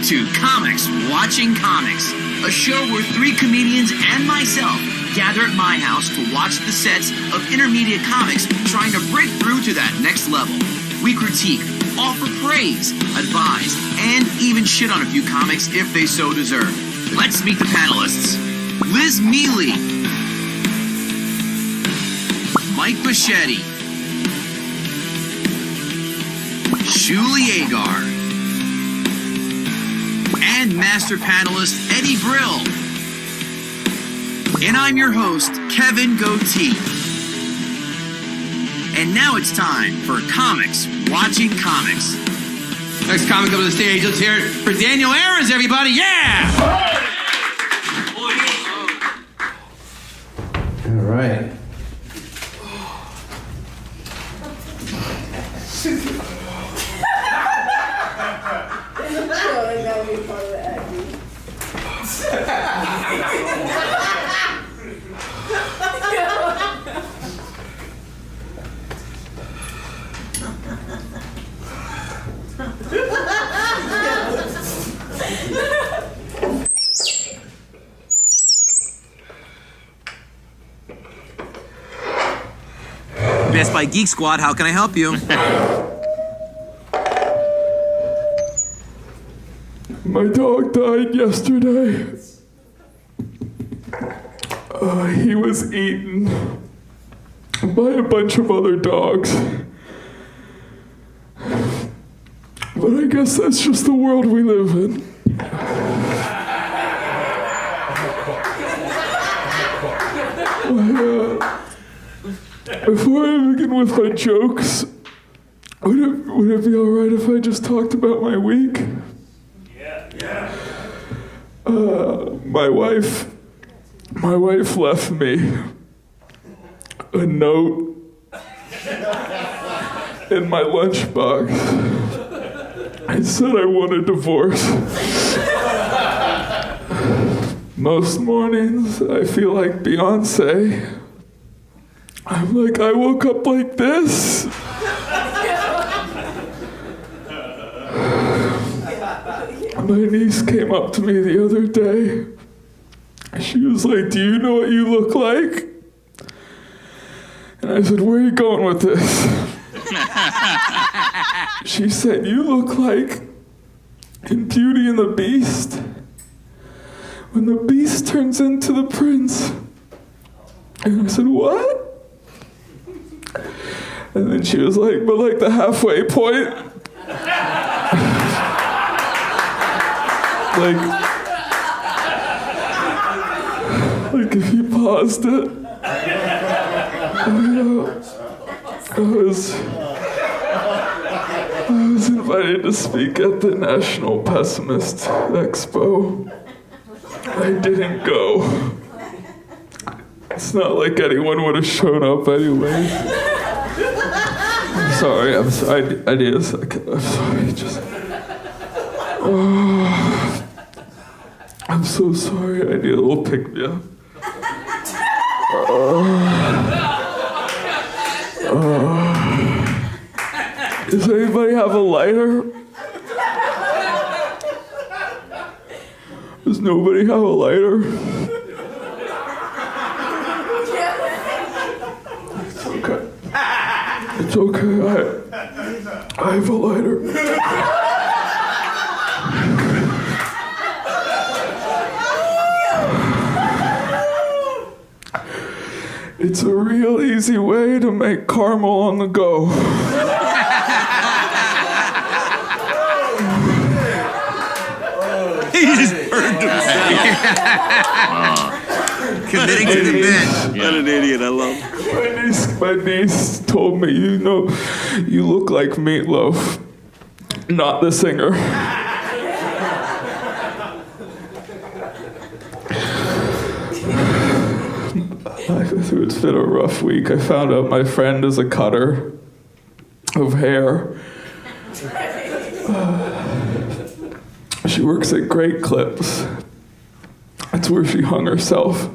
to Comics Watching Comics, a show where three comedians and myself gather at my house to watch the sets of intermediate comics trying to break through to that next level. We critique, offer praise, advise, and even shit on a few comics if they so deserve. Let's meet the panelists. Liz Mealy, Mike Bichetti, Shuli Agar, and master panelist Eddie Brill. And I'm your host, Kevin Goatee. And now it's time for Comics Watching Comics. Next comic up to the stage, let's hear it for Daniel Ahrens, everybody, yeah! All right. Best Buy Geek Squad, how can I help you? My dog died yesterday. He was eaten by a bunch of other dogs. But I guess that's just the world we live in. Before I begin with my jokes, would it be alright if I just talked about my week? Yeah. My wife left me a note in my lunchbox. It said I want a divorce. Most mornings I feel like Beyonce. I'm like, I woke up like this. My niece came up to me the other day. She was like, do you know what you look like? And I said, where are you going with this? She said, you look like in Beauty and the Beast, when the Beast turns into the prince. And I said, what? And then she was like, but like the halfway point. like if you paused it. I was invited to speak at the National Pessimist Expo. I didn't go. It's not like anyone would have shown up anyway. I'm sorry. I need a second. I'm sorry. I'm so sorry. I need a little pick-me-up. Does anybody have a lighter? Does nobody have a lighter? It's okay. I have a lighter. It's a real easy way to make caramel on the go. He just burned himself. Committing to the bit. What an idiot, I love him. My niece told me, you look like Meatloaf, not the singer. It's been a rough week. I found out my friend is a cutter of hair. She works at Great Clips. That's where she hung herself.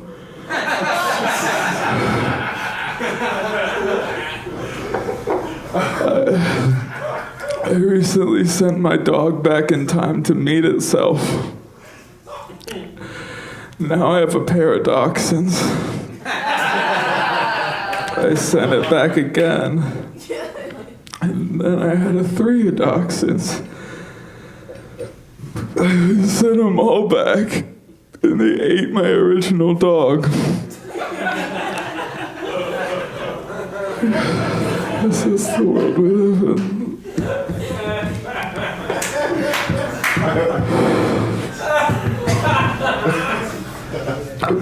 I recently sent my dog back in time to meet itself. Now I have a pair of dachshunds. I sent it back again. And then I had 3 dachshunds. I sent them all back, and they ate my original dog. This is the world we live in.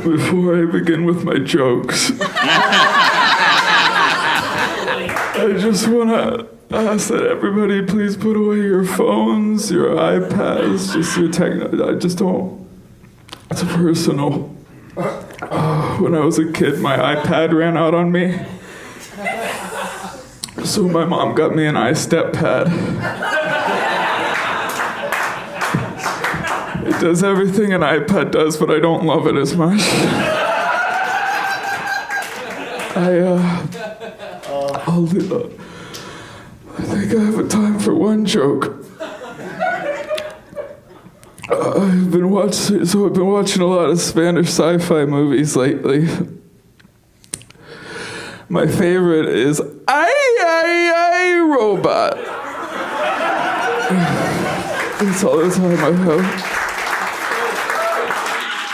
Before I begin with my jokes, I just want to ask that everybody please put away your phones, your iPads, just your I just don't. It's personal. When I was a kid, my iPad ran out on me. So my mom got me an iStep pad. It does everything an iPad does, but I don't love it as much. I think I have a time for one joke. I've been watching a lot of Spanish sci-fi movies lately. My favorite is I Robot. That's all the time I have.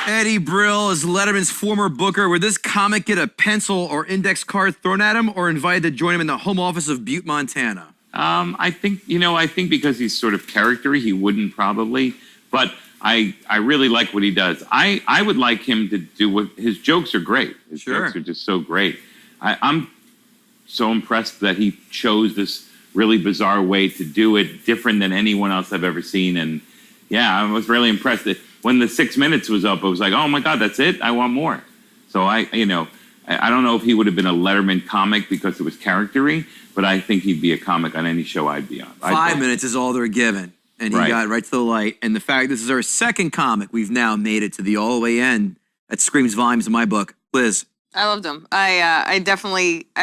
Eddie Brill is Letterman's former booker. Would this comic get a pencil or index card thrown at him or invited to join him in the home office of Butte, Montana? I think because he's sort of character-y, he wouldn't probably, but I really like what he does. I would like him to do what, his jokes are great. His jokes are just so great. I'm so impressed that he chose this really bizarre way to do it, different than anyone else I've ever seen. And yeah, I was really impressed that when the 6 minutes was up, I was like, oh my God, that's it? I want more. So I don't know if he would have been a Letterman comic because it was character-y, but I think he'd be a comic on any show I'd be on. 5 minutes is all they're given. And he got right to the light. And the fact this is our second comic, we've now made it to the all the way end. That screams volumes in my book. Liz. I loved him. I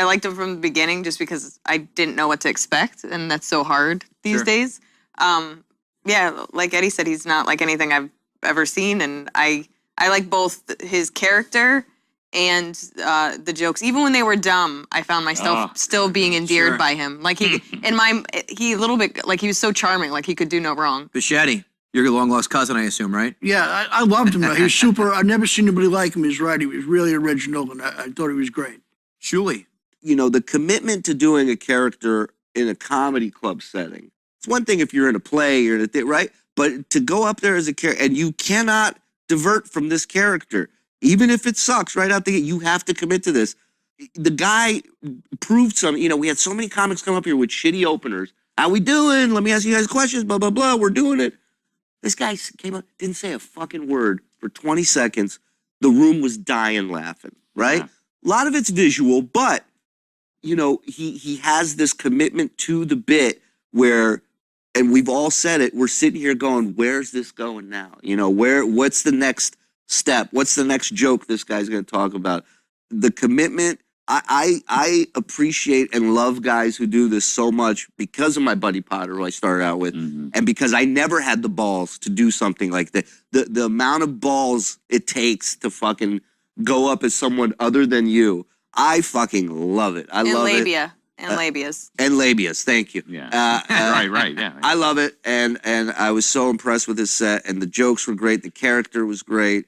liked him from the beginning just because I didn't know what to expect, and that's so hard these days. Yeah, like Eddie said, he's not like anything I've ever seen, and I like both his character and the jokes. Even when they were dumb, I found myself still being endeared by him. Like he a little bit like he was so charming, like he could do no wrong. Bichetti, you're your long lost cousin, I assume, right? Yeah, I loved him. He was super. I've never seen anybody like him. He's right. He was really original, and I thought he was great. Shuli. The commitment to doing a character in a comedy club setting. It's one thing if you're in a play or in a thing, right? But to go up there as a character, and you cannot divert from this character, even if it sucks right out the gate, you have to commit to this. The guy proved something. We had so many comics come up here with shitty openers. How we doing? Let me ask you guys questions, blah, blah, blah. We're doing it. This guy came up, didn't say a fucking word for 20 seconds. The room was dying laughing, right? A lot of it's visual, but, he has this commitment to the bit where, and we've all said it, we're sitting here going, where's this going now? What's the next step? What's the next joke this guy's going to talk about? The commitment, I appreciate and love guys who do this so much because of my buddy Potter, who I started out with, and because I never had the balls to do something like that. The amount of balls it takes to fucking go up as someone other than you, I fucking love it. I love it. And labias. And labias, thank you. Yeah. Right, yeah. I love it, and I was so impressed with his set, and the jokes were great, the character was great.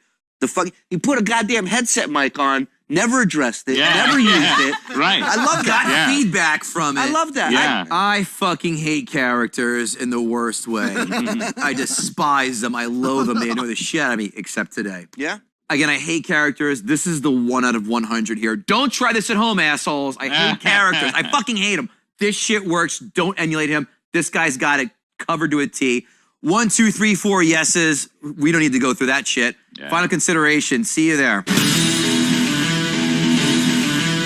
He put a goddamn headset mic on, never addressed it, never used it. Right. I love that. Got feedback from it. I love that. Yeah. I fucking hate characters in the worst way. I despise them. I loathe them. They annoy the shit out of me, except today. Yeah. Again, I hate characters. This is the 1 out of 100 here. Don't try this at home, assholes. I hate characters. I fucking hate them. This shit works. Don't emulate him. This guy's got it covered to a T. 1, 2, 3, 4 yeses. We don't need to go through that shit. Final consideration. See you there.